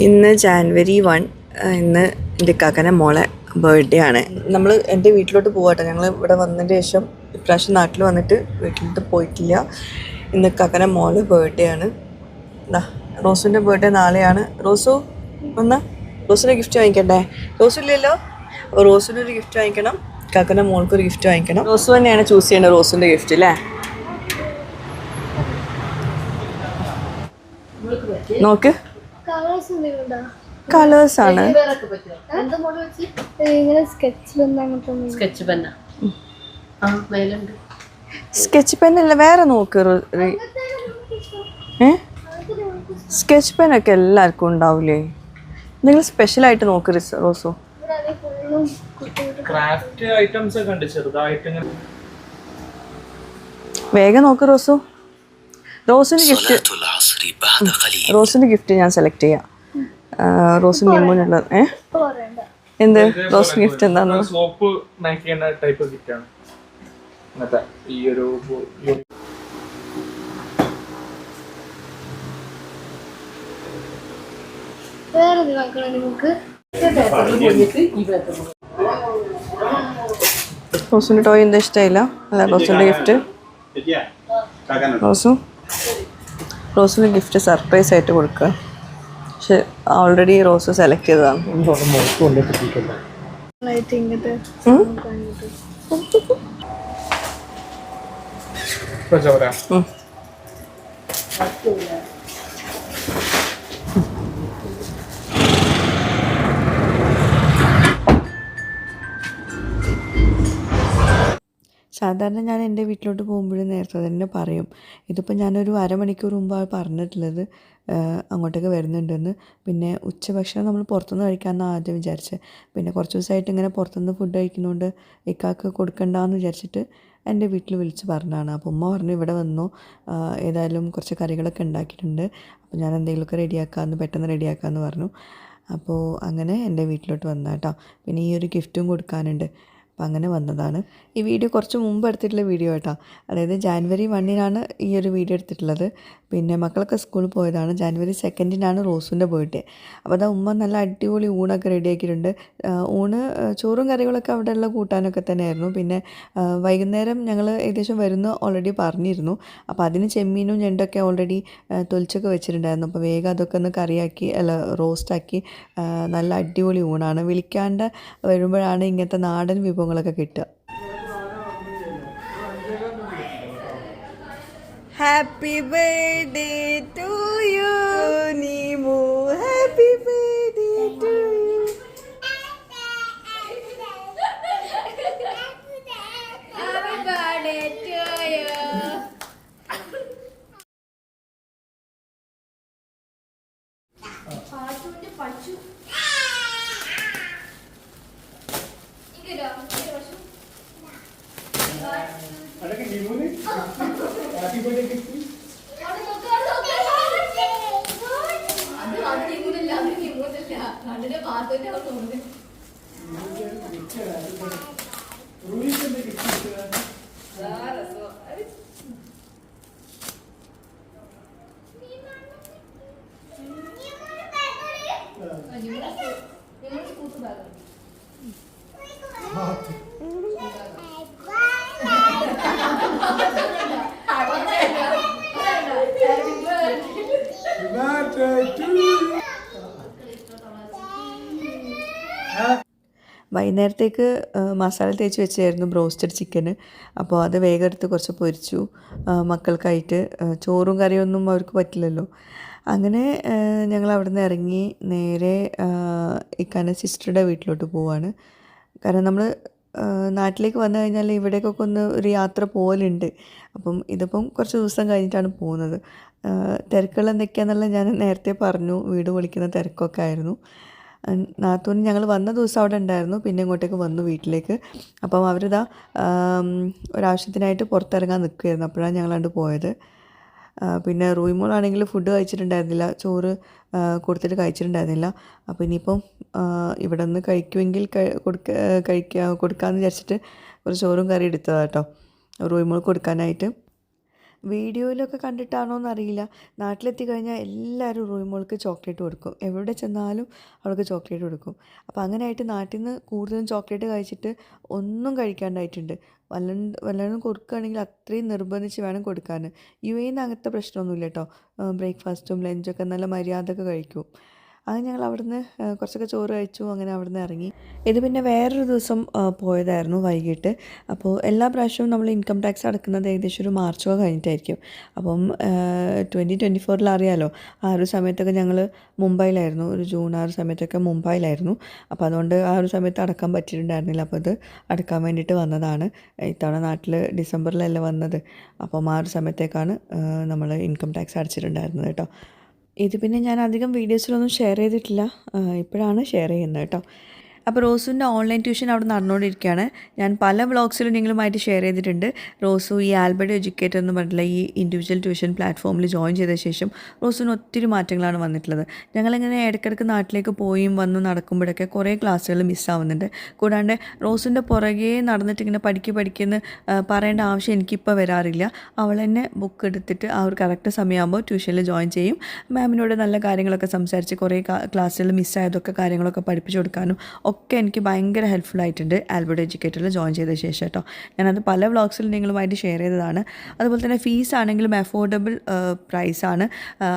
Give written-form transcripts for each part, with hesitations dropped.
ഇന്ന് ജാനുവരി 1 ഇന്ന് എൻ്റെ കാക്കൻ്റെ മോളെ ബർത്ത്ഡേ ആണ്. നമ്മൾ എൻ്റെ വീട്ടിലോട്ട് പോവാട്ടോ. ഞങ്ങൾ ഇവിടെ വന്നതിന് ശേഷം ഇപ്രാവശ്യം നാട്ടിൽ വന്നിട്ട് വീട്ടിലോട്ട് പോയിട്ടില്ല. ഇന്ന് കാക്കൻ്റെ മോളെ ബർത്ത്ഡേ ആണ്. റോസുവിൻ്റെ ബർത്ത്ഡേ നാളെയാണ്. റോസു ഒന്ന് റോസിന് ഗിഫ്റ്റ് വാങ്ങിക്കണ്ടേ? റോസു ഇല്ലല്ലോ. അപ്പോൾ റോസിനൊരു ഗിഫ്റ്റ് വാങ്ങിക്കണം, കാക്കൻ്റെ മോൾക്കൊരു ഗിഫ്റ്റ് വാങ്ങിക്കണം. റോസു തന്നെയാണ് ചൂസ് ചെയ്യേണ്ടത് റോസിൻ്റെ ഗിഫ്റ്റ് അല്ലേ? നോക്ക്, കളേഴ്സ് ആണ്. സ്കെച്ച് പെന്നല്ല, വേറെ നോക്ക്. സ്കെച്ച് പെന്നൊക്കെ എല്ലാവർക്കും ഉണ്ടാവില്ലേ? നിങ്ങൾ സ്പെഷ്യലായിട്ട് നോക്ക് റോസു. വേഗം നോക്ക് റോസു. റോസിന്റെ ഗിഫ്റ്റ് ഞാൻ സെലക്ട് ചെയ്യാം. റോസിന് നിമ്മുനുള്ള എന്ത് റോസിന് ഗിഫ്റ്റ് എന്താന്ന് സോപ്പ് ടൈപ്പ് ഗിഫ്റ്റ് ആണ്. ഈ ഒരു റോസിന്റെ ടോയ് എന്താ ഇഷ്ടമായില്ല അല്ല റോസിന്റെ ഗിഫ്റ്റ്. റോസിന് ഗിഫ്റ്റ് സർപ്രൈസ് ആയിട്ട് കൊടുക്കുക. പക്ഷെ ഓൾറെഡി റോസ് സെലക്ട് ചെയ്തതാണ്. സാധാരണ ഞാൻ എൻ്റെ വീട്ടിലോട്ട് പോകുമ്പോഴും നേരത്തെ തന്നെ പറയും. ഇതിപ്പോൾ ഞാനൊരു അരമണിക്കൂർ മുമ്പാണ് പറഞ്ഞിട്ടുള്ളത് അങ്ങോട്ടേക്ക് വരുന്നുണ്ടെന്ന്. പിന്നെ ഉച്ചഭക്ഷണം നമ്മൾ പുറത്തുനിന്ന് കഴിക്കാമെന്നാണ് ആദ്യം വിചാരിച്ചത്. പിന്നെ കുറച്ച് ദിവസമായിട്ട് ഇങ്ങനെ പുറത്തുനിന്ന് ഫുഡ് കഴിക്കുന്നതുകൊണ്ട് ഇക്കാക്ക് കൊടുക്കണ്ടെന്ന് വിചാരിച്ചിട്ട് എൻ്റെ വീട്ടിൽ വിളിച്ച് പറഞ്ഞതാണ്. അപ്പോൾ ഉമ്മ പറഞ്ഞു ഇവിടെ വന്നു, ഏതായാലും കുറച്ച് കറികളൊക്കെ ഉണ്ടാക്കിയിട്ടുണ്ട്, അപ്പോൾ ഞാൻ എന്തെങ്കിലുമൊക്കെ റെഡിയാക്കാമെന്ന് പെട്ടെന്ന് റെഡിയാക്കാമെന്ന് പറഞ്ഞു. അപ്പോൾ അങ്ങനെ എൻ്റെ വീട്ടിലോട്ട് വന്നാട്ടോ. പിന്നെ ഈ ഒരു ഗിഫ്റ്റും കൊടുക്കാനുണ്ട്, അപ്പം അങ്ങനെ വന്നതാണ്. ഈ വീഡിയോ കുറച്ച് മുമ്പ് എടുത്തിട്ടുള്ള വീഡിയോ കേട്ടോ. അതായത് ജാനുവരി 1 ഈ ഒരു വീഡിയോ എടുത്തിട്ടുള്ളത്. പിന്നെ മക്കളൊക്കെ സ്കൂളിൽ പോയതാണ്. ജാനുവരി 2 റോസിൻ്റെ ബർത്ത്ഡേ. അപ്പോൾ അതാ ഉമ്മ നല്ല അടിപൊളി ഊണൊക്കെ റെഡിയാക്കിയിട്ടുണ്ട്. ഊണ് ചോറും കറികളൊക്കെ അവിടെയുള്ള കൂട്ടാനൊക്കെ തന്നെയായിരുന്നു. പിന്നെ വൈകുന്നേരം ഞങ്ങൾ ഏകദേശം വരുന്ന ഓൾറെഡി പറഞ്ഞിരുന്നു. അപ്പോൾ അതിന് ചെമ്മീനും ഞണ്ടൊക്കെ ഓൾറെഡി തൊലിച്ചൊക്കെ വെച്ചിട്ടുണ്ടായിരുന്നു. അപ്പോൾ വേഗം അതൊക്കെ ഒന്ന് കറിയാക്കി റോസ്റ്റാക്കി നല്ല അടിപൊളി ഊണാണ്. വിളിക്കാണ്ട് വരുമ്പോഴാണ് ഇങ്ങനത്തെ നാടൻ വിഭവങ്ങളൊക്കെ കിട്ടുക. Happy birthday to you Nimu, happy birthday to you. വൈകുന്നേരത്തേക്ക് മസാല തേച്ച് വെച്ചായിരുന്നു ബ്രോസ്റ്റഡ് ചിക്കന്. അപ്പോൾ അത് വേഗം എടുത്ത് കുറച്ച് പൊരിച്ചു മക്കൾക്കായിട്ട്. ചോറും കറിയൊന്നും അവർക്ക് പറ്റില്ലല്ലോ. അങ്ങനെ ഞങ്ങൾ അവിടെ നിന്ന് ഇറങ്ങി നേരെ ഇക്കാൻ്റെ സിസ്റ്ററുടെ വീട്ടിലോട്ട് പോവാണ്. കാരണം നമ്മൾ നാട്ടിലേക്ക് വന്നു കഴിഞ്ഞാൽ ഇവിടേക്കൊക്കെ ഒന്ന് ഒരു യാത്ര പോലുണ്ട്. അപ്പം ഇതിപ്പം കുറച്ച് ദിവസം കഴിഞ്ഞിട്ടാണ് പോകുന്നത്. തിരക്കുകൾ എന്തൊക്കെയാണെന്നുള്ളത് ഞാൻ നേരത്തെ പറഞ്ഞു. വീട് പൊളിക്കുന്ന തിരക്കൊക്കെ ആയിരുന്നു. നാത്തൂന് ഞങ്ങൾ വന്ന ദിവസം അവിടെ ഉണ്ടായിരുന്നു. പിന്നെ ഇങ്ങോട്ടേക്ക് വന്നു വീട്ടിലേക്ക്. അപ്പം അവരിതാ ഒരാവശ്യത്തിനായിട്ട് പുറത്തിറങ്ങാൻ നിൽക്കുകയായിരുന്നു. അപ്പോഴാണ് ഞങ്ങളണ്ട് പോയത്. പിന്നെ റൂയിമോളാണെങ്കിൽ ഫുഡ് കഴിച്ചിട്ടുണ്ടായിരുന്നില്ല, ചോറ് കൊടുത്തിട്ട് കഴിച്ചിട്ടുണ്ടായിരുന്നില്ല. അപ്പോൾ ഇനിയിപ്പം ഇവിടെ നിന്ന് കഴിക്കുമെങ്കിൽ കൊടുക്കാമെന്ന് വിചാരിച്ചിട്ട് കുറച്ച് ചോറും കറി എടുത്തതാണ് കേട്ടോ റൂയിമോൾ കൊടുക്കാനായിട്ട്. വീഡിയോയിലൊക്കെ കണ്ടിട്ടാണോ എന്നറിയില്ല, നാട്ടിലെത്തി കഴിഞ്ഞാൽ എല്ലാവരും റൂമിൾക്ക് ചോക്ലേറ്റ് കൊടുക്കും, എവിടെ ചെന്നാലും അവൾക്ക് ചോക്ലേറ്റ് കൊടുക്കും. അപ്പോൾ അങ്ങനെയായിട്ട് നാട്ടിൽ നിന്ന് കൂടുതലും ചോക്ലേറ്റ് കഴിച്ചിട്ട് ഒന്നും കഴിക്കാണ്ടായിട്ടുണ്ട്. വല്ലതും കൊടുക്കുകയാണെങ്കിൽ അത്രയും നിർബന്ധിച്ച് വേണം കൊടുക്കാൻ. UAE നിന്ന് അങ്ങനത്തെ പ്രശ്നമൊന്നുമില്ല കേട്ടോ. ബ്രേക്ക്ഫാസ്റ്റും ലഞ്ചൊക്കെ നല്ല മര്യാദക്ക് കഴിക്കും. അത് ഞങ്ങൾ അവിടുന്ന് കുറച്ചൊക്കെ ചോറ് കഴിച്ചു, അങ്ങനെ അവിടുന്ന് ഇറങ്ങി. ഇത് പിന്നെ വേറൊരു ദിവസം പോയതായിരുന്നു വൈകിട്ട്. അപ്പോൾ എല്ലാ പ്രാവശ്യവും നമ്മൾ ഇൻകം ടാക്സ് അടക്കുന്നത് ഏകദേശം ഒരു മാർച്ചോ കഴിഞ്ഞിട്ടായിരിക്കും. അപ്പം 2024 അറിയാമല്ലോ, ആ ഒരു സമയത്തൊക്കെ ഞങ്ങൾ മുംബൈയിലായിരുന്നു. ഒരു ജൂൺ ആ ഒരു സമയത്തൊക്കെ മുംബൈയിലായിരുന്നു. അപ്പോൾ അതുകൊണ്ട് ആ ഒരു സമയത്ത് അടക്കാൻ പറ്റിയിട്ടുണ്ടായിരുന്നില്ല. അപ്പോൾ അത് അടക്കാൻ വേണ്ടിയിട്ട് വന്നതാണ്. ഇത്തവണ നാട്ടിൽ ഡിസംബറിലല്ല വന്നത്. അപ്പം ആ ഒരു സമയത്തേക്കാണ് നമ്മൾ ഇൻകം ടാക്സ് അടച്ചിട്ടുണ്ടായിരുന്നത് കേട്ടോ. ഇത് പിന്നെ ഞാൻ അധികം വീഡിയോസിലൊന്നും ഷെയർ ചെയ്തിട്ടില്ല, ഇപ്പോഴാണ് ഷെയർ ചെയ്യുന്നത് കേട്ടോ. അപ്പോൾ റോസുവിൻ്റെ ഓൺലൈൻ ട്യൂഷൻ അവിടെ നടന്നുകൊണ്ടിരിക്കുകയാണ്. ഞാൻ പല വ്ളോഗ്സിലും നിങ്ങളുമായിട്ട് ഷെയർ ചെയ്തിട്ടുണ്ട്. റോസു ഈ ആൽബർട്ട് എഡ്യൂക്കേറ്റർ എന്ന് പറഞ്ഞിട്ടുള്ള ഈ ഇൻഡിവിജ്വൽ ട്യൂഷൻ പ്ലാറ്റ്ഫോമിൽ ജോയിൻ ചെയ്ത ശേഷം റോസുവിന് ഒത്തിരി മാറ്റങ്ങളാണ് വന്നിട്ടുള്ളത്. ഞങ്ങളിങ്ങനെ ഇടയ്ക്കിടയ്ക്ക് നാട്ടിലേക്ക് പോയും വന്നു നടക്കുമ്പോഴൊക്കെ കുറേ ക്ലാസ്സുകൾ മിസ്സാവുന്നുണ്ട്. കൂടാണ്ട് റോസിൻ്റെ പുറകെ നടന്നിട്ട് ഇങ്ങനെ പഠിക്കുന്ന പറയേണ്ട ആവശ്യം എനിക്കിപ്പോൾ വരാറില്ല. അവൾ തന്നെ ബുക്ക് എടുത്തിട്ട് ആ ഒരു കറക്റ്റ് സമയമാകുമ്പോൾ ട്യൂഷനിൽ ജോയിൻ ചെയ്യും. മാമിനോട് നല്ല കാര്യങ്ങളൊക്കെ സംസാരിച്ച് കുറേ ക്ലാസ്സുകൾ മിസ്സായതൊക്കെ കാര്യങ്ങളൊക്കെ പഠിപ്പിച്ചു കൊടുക്കാനും ഒക്കെ എനിക്ക് ഭയങ്കര ഹെൽപ്ഫുൾ ആയിട്ടുണ്ട് ആൽബർട്ട് എഡ്യൂക്കേറ്ററിൽ ജോയിൻ ചെയ്ത ശേഷം കേട്ടോ. ഞാനത് പല വ്ളോഗ്സിലും നിങ്ങളുമായിട്ട് ഷെയർ ചെയ്തതാണ്. അതുപോലെ തന്നെ ഫീസ് ആണെങ്കിലും അഫോർഡബിൾ പ്രൈസാണ്.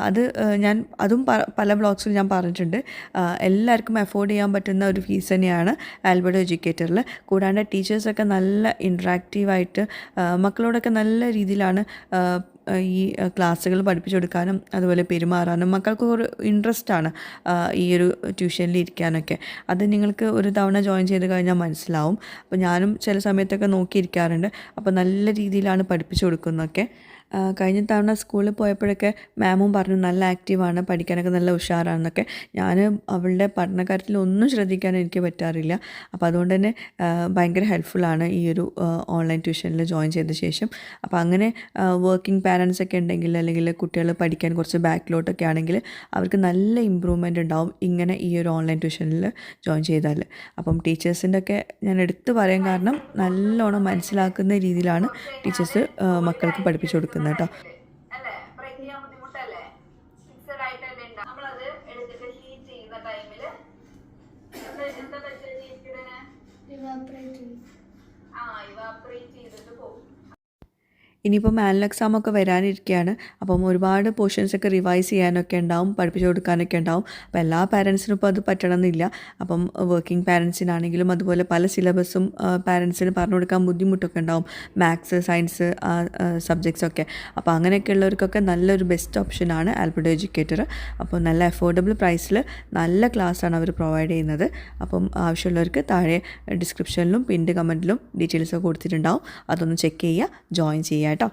അത് ഞാൻ അതും പല വ്ളോഗ്സിലും ഞാൻ പറഞ്ഞിട്ടുണ്ട്. എല്ലാവർക്കും അഫോർഡ് ചെയ്യാൻ പറ്റുന്ന ഒരു ഫീസ് തന്നെയാണ് ആൽബർട്ട് എഡ്യൂക്കേറ്ററിൽ. കൂടാണ്ട് ടീച്ചേഴ്സൊക്കെ നല്ല ഇൻട്രാക്റ്റീവായിട്ട് മക്കളോടൊക്കെ നല്ല രീതിയിലാണ് ഈ ക്ലാസ്സുകൾ പഠിപ്പിച്ചു കൊടുക്കാനും അതുപോലെ പെരുമാറാനും മക്കൾക്ക് ഒരു ഇൻട്രസ്റ്റാണ് ഈ ഒരു ട്യൂഷനിൽ ഇരിക്കാനൊക്കെ. അത് നിങ്ങൾക്ക് ഒരു തവണ ജോയിൻ ചെയ്ത് കഴിഞ്ഞാൽ മനസ്സിലാവും. അപ്പോൾ ഞാനും ചില സമയത്തൊക്കെ നോക്കിയിരിക്കാറുണ്ട്. അപ്പോൾ നല്ല രീതിയിലാണ് പഠിപ്പിച്ചു കൊടുക്കുന്നതൊക്കെ. കഴിഞ്ഞ തവണ സ്കൂളിൽ പോയപ്പോഴൊക്കെ മാമും പറഞ്ഞു നല്ല ആക്റ്റീവാണ്, പഠിക്കാനൊക്കെ നല്ല ഉഷാറാണെന്നൊക്കെ. ഞാൻ അവളുടെ പഠനകാര്യത്തിൽ ഒന്നും ശ്രദ്ധിക്കാൻ എനിക്ക് പറ്റാറില്ല. അപ്പോൾ അതുകൊണ്ട് തന്നെ ഭയങ്കര ഹെൽപ്ഫുള്ളാണ് ഈ ഒരു ഓൺലൈൻ ട്യൂഷനിൽ ജോയിൻ ചെയ്ത ശേഷം. അപ്പോൾ അങ്ങനെ വർക്കിംഗ് പാരൻസ് ഒക്കെ ഉണ്ടെങ്കിൽ അല്ലെങ്കിൽ കുട്ടികൾ പഠിക്കാൻ കുറച്ച് ബാക്കിലോട്ടൊക്കെ ആണെങ്കിൽ അവർക്ക് നല്ല ഇമ്പ്രൂവ്മെൻ്റ് ഉണ്ടാവും ഇങ്ങനെ ഈ ഒരു ഓൺലൈൻ ട്യൂഷനിൽ ജോയിൻ ചെയ്താൽ. അപ്പം ടീച്ചേഴ്സിൻ്റെ ഒക്കെ ഞാൻ എടുത്തു പറയാൻ കാരണം നല്ലോണം മനസ്സിലാക്കുന്ന രീതിയിലാണ് ടീച്ചേഴ്സ് മക്കൾക്ക് പഠിപ്പിച്ചു കൊടുക്കുന്നത് കേട്ടോ. അല്ലേ ബ്രേക്ക് ചെയ്യാൻ ബുദ്ധിമുട്ടല്ലേ, ഫിക്സഡ് ആയിട്ടല്ലേ ഉണ്ടാവും. നമ്മളത് എടുത്തിട്ട് ഹീറ്റ് ചെയ്യുന്ന ടൈമിൽ എന്താ പറ്റുക ലിക്വിഡിന് ഇവാപറേറ്റ് ചെയ്തിട്ട് പോകും. ഇനിയിപ്പോൾ മാനുവൽ എക്സാമൊക്കെ വരാനിരിക്കുകയാണ്. അപ്പം ഒരുപാട് പോർഷൻസൊക്കെ റിവൈസ് ചെയ്യാനൊക്കെ ഉണ്ടാവും, പഠിപ്പിച്ചു കൊടുക്കാനൊക്കെ ഉണ്ടാവും. അപ്പോൾ എല്ലാ പാരൻസിനും ഇപ്പോൾ അത് പറ്റണമെന്നില്ല. അപ്പം വർക്കിംഗ് പാരൻസിനാണെങ്കിലും അതുപോലെ പല സിലബസും പാരൻസിന് പറഞ്ഞു കൊടുക്കാൻ ബുദ്ധിമുട്ടൊക്കെ ഉണ്ടാവും, മാത്സ് സയൻസ് സബ്ജക്ട്സൊക്കെ. അപ്പോൾ അങ്ങനെയൊക്കെ ഉള്ളവർക്കൊക്കെ നല്ലൊരു ബെസ്റ്റ് ഓപ്ഷനാണ് ആൽബർട്ട് എഡ്യൂക്കേറ്റർ. അപ്പോൾ നല്ല അഫോർഡബിൾ പ്രൈസിൽ നല്ല ക്ലാസ്സാണ് അവർ പ്രൊവൈഡ് ചെയ്യുന്നത്. അപ്പം ആവശ്യമുള്ളവർക്ക് താഴെ ഡിസ്ക്രിപ്ഷനിലും പിൻഡ് കമൻറ്റിലും ഡീറ്റെയിൽസൊക്കെ കൊടുത്തിട്ടുണ്ടാവും. അതൊന്ന് ചെക്ക് ചെയ്യുക, ജോയിൻ ചെയ്യുക കേട്ടോ.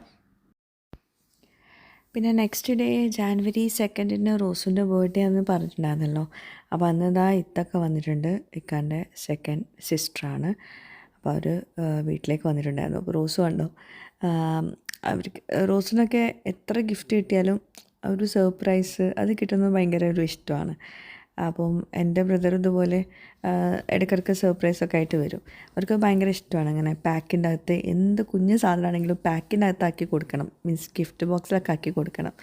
പിന്നെ നെക്സ്റ്റ് ഡേ ജാനുവരി 2 റോസുൻ്റെ ബർത്ത്ഡേ ആണെന്ന് പറഞ്ഞിട്ടുണ്ടായിരുന്നല്ലോ. അപ്പോൾ അന്ന് ഇത്തൊക്കെ വന്നിട്ടുണ്ട്, ഇക്കാൻ്റെ സെക്കൻഡ് സിസ്റ്ററാണ്. അപ്പോൾ അവർ വീട്ടിലേക്ക് വന്നിട്ടുണ്ടായിരുന്നു. അപ്പോൾ റോസ് കണ്ടോ, അവർക്ക് റോസിനൊക്കെ എത്ര ഗിഫ്റ്റ് കിട്ടിയാലും ഒരു സർപ്രൈസ് അത് കിട്ടുന്നത് ഭയങ്കര ഒരു ഇഷ്ടമാണ്. അപ്പം എൻ്റെ ബ്രദർ ഇതുപോലെ ഇടയ്ക്കിടയ്ക്ക് സർപ്രൈസൊക്കെ ആയിട്ട് വരും. അവർക്ക് ഭയങ്കര ഇഷ്ടമാണ് അങ്ങനെ പാക്കിൻ്റെ അകത്ത് എന്ത് കുഞ്ഞ് സാധനമാണെങ്കിലും പാക്കിൻ്റെ അകത്താക്കി കൊടുക്കണം, മീൻസ് ഗിഫ്റ്റ് ബോക്സിലൊക്കെ ആക്കി കൊടുക്കണം.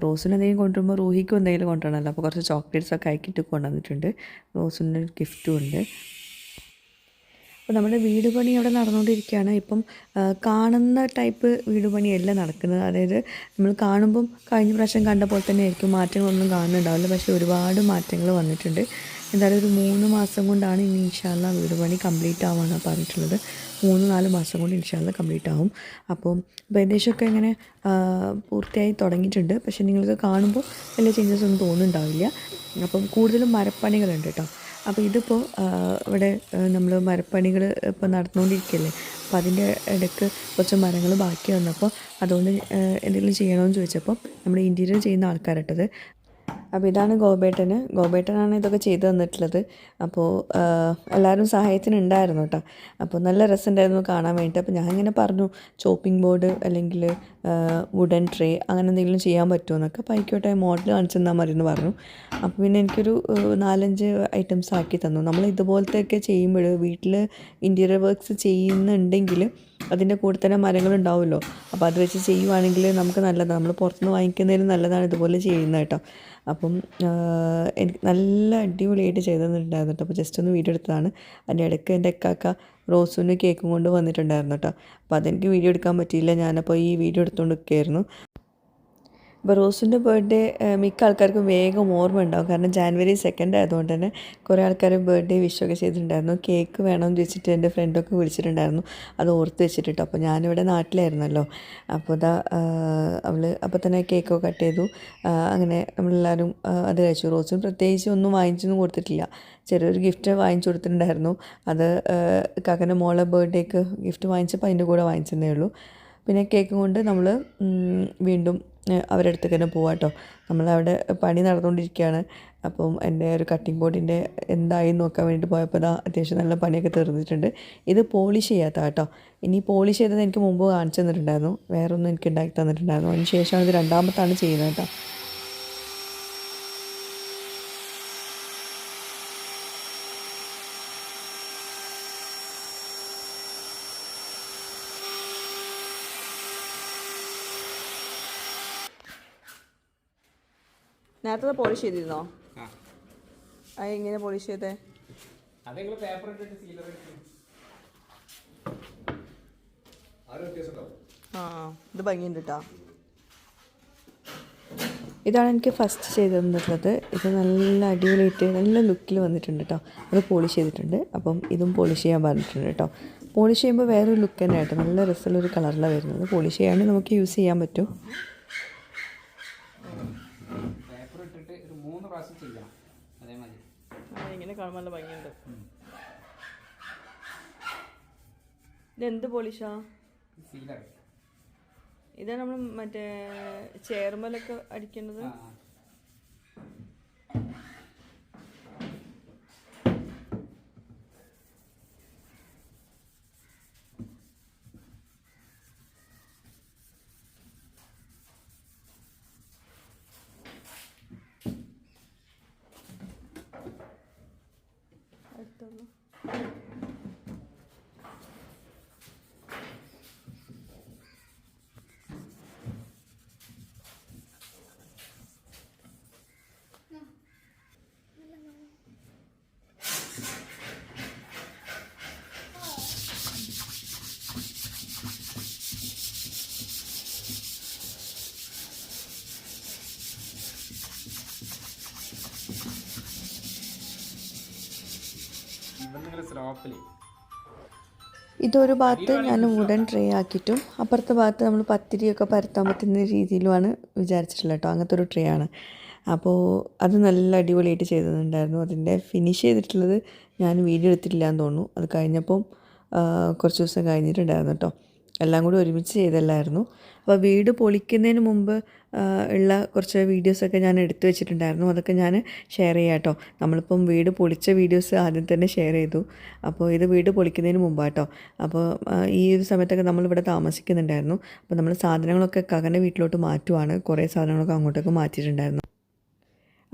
റോസിന് എന്തെങ്കിലും കൊണ്ടുവരുമ്പോൾ റൂഹിക്കും എന്തെങ്കിലും കൊണ്ടുവരണമല്ലോ. അപ്പോൾ കുറച്ച് ചോക്ലേറ്റ്സൊക്കെ ആക്കിയിട്ട് കൊണ്ടുവന്നിട്ടുണ്ട്. റോസിന് ഒരു ഗിഫ്റ്റും ഉണ്ട്. അപ്പോൾ നമ്മുടെ വീട് പണി അവിടെ നടന്നുകൊണ്ടിരിക്കുകയാണ്. ഇപ്പം കാണുന്ന ടൈപ്പ് വീട് പണിയല്ല നടക്കുന്നത്. അതായത് നമ്മൾ കാണുമ്പം കഴിഞ്ഞ പ്രാവശ്യം കണ്ട പോലെ തന്നെ ആയിരിക്കും, മാറ്റങ്ങളൊന്നും കാണുന്നുണ്ടാവില്ല. പക്ഷേ ഒരുപാട് മാറ്റങ്ങൾ വന്നിട്ടുണ്ട്. എന്തായാലും ഒരു 3 മാസം കൊണ്ടാണ് ഇനി ഇൻഷാ അല്ലാഹ് വീട് പണി കംപ്ലീറ്റ് ആവാനാണ് പറഞ്ഞിട്ടുള്ളത്. 3-4 മാസം കൊണ്ട് ഇൻഷാ അല്ലാഹ് കംപ്ലീറ്റ് ആവും. അപ്പം ഏകദേശമൊക്കെ ഇങ്ങനെ പൂർത്തിയായി തുടങ്ങിയിട്ടുണ്ട്. പക്ഷേ നിങ്ങൾക്ക് കാണുമ്പോൾ വലിയ ചേഞ്ചസ് ഒന്നും തോന്നുന്നുണ്ടാവില്ല. അപ്പം കൂടുതലും മരപ്പണികളുണ്ട് കേട്ടോ. അപ്പോൾ ഇതിപ്പോൾ ഇവിടെ നമ്മൾ മരപ്പണികൾ ഇപ്പോൾ നടന്നുകൊണ്ടിരിക്കുകയല്ലേ. അപ്പോൾ അതിൻ്റെ ഇടയ്ക്ക് കുറച്ച് മരങ്ങൾ ബാക്കി വന്നപ്പോൾ അതുകൊണ്ട് എന്തെങ്കിലും ചെയ്യണമെന്ന് ചോദിച്ചപ്പോൾ നമ്മുടെ ഇൻറ്റീരിയർ ചെയ്യുന്ന ആൾക്കാരട്ടത്. അപ്പോൾ ഇതാണ് ഗോപേട്ടനാണ് ഇതൊക്കെ ചെയ്തു തന്നിട്ടുള്ളത്. അപ്പോൾ എല്ലാവരും സഹായത്തിനുണ്ടായിരുന്നു കേട്ടോ. അപ്പോൾ നല്ല രസമുണ്ടായിരുന്നു കാണാൻ വേണ്ടിയിട്ട്. അപ്പോൾ ഞാനിങ്ങനെ പറഞ്ഞു ചോപ്പിംഗ് ബോർഡ് അല്ലെങ്കിൽ വുഡൻ ട്രേ അങ്ങനെ എന്തെങ്കിലും ചെയ്യാൻ പറ്റുമോ എന്നൊക്കെ. അപ്പോൾ ആയിക്കോട്ടെ മോഡൽ കാണിച്ചു തന്നാൽ മതി എന്ന് പറഞ്ഞു. അപ്പോൾ പിന്നെ എനിക്കൊരു 4-5 ഐറ്റംസ് ആക്കി തന്നു. നമ്മൾ ഇതുപോലത്തെയൊക്കെ ചെയ്യുമ്പോൾ വീട്ടിൽ ഇൻറ്റീരിയർ വർക്ക്സ് ചെയ്യുന്നുണ്ടെങ്കിൽ അതിൻ്റെ കൂടെ തന്നെ മരങ്ങളുണ്ടാവുമല്ലോ. അപ്പോൾ അത് വെച്ച് ചെയ്യുവാണെങ്കിൽ നമുക്ക് നല്ലതാണ്. നമ്മൾ പുറത്തുനിന്ന് വാങ്ങിക്കുന്നതിലും നല്ലതാണ് ഇതുപോലെ ചെയ്യുന്നത് കേട്ടോ. അപ്പം എനിക്ക് നല്ല അടിപൊളിയായിട്ട് ചെയ്ത് തന്നിട്ടുണ്ടായിരുന്നു കേട്ടോ. അപ്പോൾ ജസ്റ്റ് ഒന്ന് വീഡിയോ എടുത്തതാണ്. അതിൻ്റെ ഇടയ്ക്ക് എൻ്റെ അക്കാക്ക റോസുവിന് കേക്കും കൊണ്ട് വന്നിട്ടുണ്ടായിരുന്നു കേട്ടോ. അപ്പോൾ അതെനിക്ക് വീഡിയോ എടുക്കാൻ പറ്റിയില്ല. ഞാനപ്പോൾ ഈ വീഡിയോ എടുത്തുകൊണ്ട് നിൽക്കുകയായിരുന്നു. അപ്പോൾ റോസിൻ്റെ ബർത്ത്ഡേ മിക്ക ആൾക്കാർക്കും വേഗം ഓർമ്മ ഉണ്ടാവും. കാരണം January 2 ആയതുകൊണ്ട് തന്നെ കുറേ ആൾക്കാർ ബർത്ത്ഡേ വിഷൊക്കെ ചെയ്തിട്ടുണ്ടായിരുന്നു. കേക്ക് വേണമെന്ന് ചോദിച്ചിട്ട് എൻ്റെ ഫ്രണ്ടൊക്കെ വിളിച്ചിട്ടുണ്ടായിരുന്നു. അത് ഓർത്ത് വെച്ചിട്ട്. അപ്പോൾ ഞാനിവിടെ നാട്ടിലായിരുന്നല്ലോ. അപ്പോൾ അവൾ അപ്പോൾ തന്നെ കേക്കൊക്കെ കട്ട് ചെയ്തു. അങ്ങനെ നമ്മളെല്ലാവരും അത് കഴിച്ചു. റോസിന് പ്രത്യേകിച്ച് ഒന്നും വാങ്ങിച്ചൊന്നും കൊടുത്തിട്ടില്ല. ചെറിയൊരു ഗിഫ്റ്റ് വാങ്ങിച്ചു കൊടുത്തിട്ടുണ്ടായിരുന്നു. അത് കാക്കൻ്റെ മോളെ ബർത്ത്ഡേക്ക് ഗിഫ്റ്റ് വാങ്ങിച്ചപ്പോൾ അതിൻ്റെ കൂടെ വാങ്ങിച്ചതേ ഉള്ളൂ. പിന്നെ കേക്ക് കൊണ്ട് നമ്മൾ വീണ്ടും അവരുടെ അടുത്തേക്ക് തന്നെ പോവാം കേട്ടോ. നമ്മളവിടെ പണി നടന്നുകൊണ്ടിരിക്കുകയാണ്. അപ്പം എൻ്റെ ഒരു കട്ടിംഗ് ബോർഡിൻ്റെ എന്തായി നോക്കാൻ വേണ്ടിയിട്ട് പോയപ്പോൾ അത്യാവശ്യം നല്ല പണിയൊക്കെ തീർന്നിട്ടുണ്ട്. ഇത് പോളിഷ് ചെയ്യാത്ത കേട്ടോ. ഇനി പോളിഷ് ചെയ്തത് എനിക്ക് മുമ്പ് കാണിച്ചു തന്നിട്ടുണ്ടായിരുന്നു. വേറൊന്നും എനിക്ക് ഉണ്ടാക്കി തന്നിട്ടുണ്ടായിരുന്നു. അതിന് ശേഷമാണ് ഇത് രണ്ടാമത്താണ് ചെയ്യുന്നത് കേട്ടോ. നേരത്തെ പോളിഷ് ചെയ്തിരുന്നോ? അത് എങ്ങനെ പോളിഷ് ചെയ്തേ? ഇത് ഭംഗിയുണ്ട് കേട്ടോ. ഇതാണ് എനിക്ക് ഫസ്റ്റ് ചെയ്ത് തന്നിട്ടുള്ളത്. ഇത് നല്ല അടിപൊളിയായിട്ട് നല്ല ലുക്കിൽ വന്നിട്ടുണ്ട് കേട്ടോ. അത് പോളിഷ് ചെയ്തിട്ടുണ്ട്. അപ്പം ഇതും പോളിഷ് ചെയ്യാൻ പറഞ്ഞിട്ടുണ്ട് കേട്ടോ. പോളിഷ് ചെയ്യുമ്പോൾ വേറൊരു ലുക്ക് തന്നെ ആയിട്ട് നല്ല രസമുള്ളൊരു കളറിലാണ് വരുന്നത്. പോളിഷ് ചെയ്യാണ്ട് നമുക്ക് യൂസ് ചെയ്യാൻ പറ്റും. ഇങ്ങനെ കാണുമ്പോൾ നല്ല ഭംഗിയുണ്ട്. ഇതെന്ത് പോളിഷാ? ഇതാ നമ്മൾ മറ്റേ ചെയർമലൊക്കെ അടിക്കേണ്ടത്. ഇതൊരു ഭാഗത്ത് ഞാൻ വുഡൻ ട്രേ ആക്കിയിട്ടും അപ്പുറത്തെ ഭാഗത്ത് നമ്മൾ പത്തിരിയൊക്കെ പരത്താൻ പറ്റുന്ന രീതിയിലുമാണ് വിചാരിച്ചിട്ടുള്ളത് കേട്ടോ. അങ്ങനത്തെ ഒരു ട്രേ ആണ്. അപ്പോൾ അത് നല്ല അടിപൊളിയായിട്ട് ചെയ്തിട്ടുണ്ടായിരുന്നു. അതിൻ്റെ ഫിനിഷ് ചെയ്തിട്ടുള്ളത് ഞാൻ വീഡിയോ എടുത്തിട്ടില്ല എന്ന് തോന്നുന്നു. അത് കഴിഞ്ഞപ്പം കുറച്ച് ദിവസം കഴിഞ്ഞിട്ടുണ്ടായിരുന്നു കേട്ടോ. എല്ലാം കൂടി ഒരുമിച്ച് ചെയ്തല്ലായിരുന്നു. അപ്പോൾ വീട് പൊളിക്കുന്നതിന് മുമ്പ് ഉള്ള കുറച്ച് വീഡിയോസൊക്കെ ഞാൻ എടുത്തു വെച്ചിട്ടുണ്ടായിരുന്നു. അതൊക്കെ ഞാൻ ഷെയർ ചെയ്യാം കേട്ടോ. നമ്മളിപ്പം വീട് പൊളിച്ച വീഡിയോസ് ആദ്യം തന്നെ ഷെയർ ചെയ്തു. അപ്പോൾ ഇത് വീട് പൊളിക്കുന്നതിന് മുമ്പാട്ടോ. അപ്പോൾ ഈ ഒരു സമയത്തൊക്കെ നമ്മളിവിടെ താമസിക്കുന്നുണ്ടായിരുന്നു. അപ്പോൾ നമ്മൾ സാധനങ്ങളൊക്കെ കകൻ്റെ വീട്ടിലോട്ട് മാറ്റുവാണ്. കുറേ സാധനങ്ങളൊക്കെ അങ്ങോട്ടൊക്കെ മാറ്റിയിട്ടുണ്ടായിരുന്നു.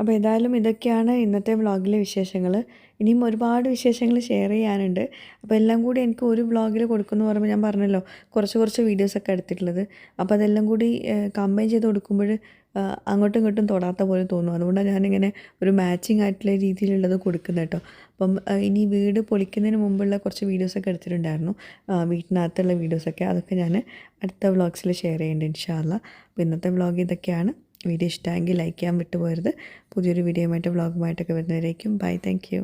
അപ്പോൾ ഏതായാലും ഇതൊക്കെയാണ് ഇന്നത്തെ വ്ളോഗിലെ വിശേഷങ്ങൾ. ഇനിയും ഒരുപാട് വിശേഷങ്ങൾ ഷെയർ ചെയ്യാനുണ്ട്. അപ്പോൾ എല്ലാം കൂടി എനിക്ക് ഒരു വ്ളോഗിൽ കൊടുക്കുമെന്ന് പറയുമ്പോൾ ഞാൻ പറഞ്ഞല്ലോ കുറച്ച് വീഡിയോസൊക്കെ എടുത്തിട്ടുള്ളത്. അപ്പോൾ അതെല്ലാം കൂടി കമ്പൈൻ ചെയ്ത് കൊടുക്കുമ്പോൾ അങ്ങോട്ടും ഇങ്ങോട്ടും തൊടാത്ത പോലെ തോന്നും. അതുകൊണ്ടാണ് ഞാനിങ്ങനെ ഒരു മാച്ചിങ് ആയിട്ടുള്ള രീതിയിലുള്ളത് കൊടുക്കുന്നത് കേട്ടോ. അപ്പം ഇനി വീട് പൊളിക്കുന്നതിന് മുമ്പുള്ള കുറച്ച് വീഡിയോസൊക്കെ എടുത്തിട്ടുണ്ടായിരുന്നു. വീട്ടിനകത്തുള്ള വീഡിയോസൊക്കെ അതൊക്കെ ഞാൻ അടുത്ത വ്ളോഗ്സിൽ ഷെയർ ചെയ്യുന്നുണ്ട് ഇൻഷാ അല്ലാ. അപ്പോൾ ഇന്നത്തെ വ്ളോഗ് ഇതൊക്കെയാണ്. വീഡിയോ ഇഷ്ടമെങ്കിൽ ലൈക്ക് ചെയ്യാൻ വിട്ടുപോകരുത്. പുതിയൊരു വീഡിയോയുമായിട്ട് വ്ളോഗുമായിട്ടൊക്കെ വരുന്നവരേക്കും ബൈ. Thank you.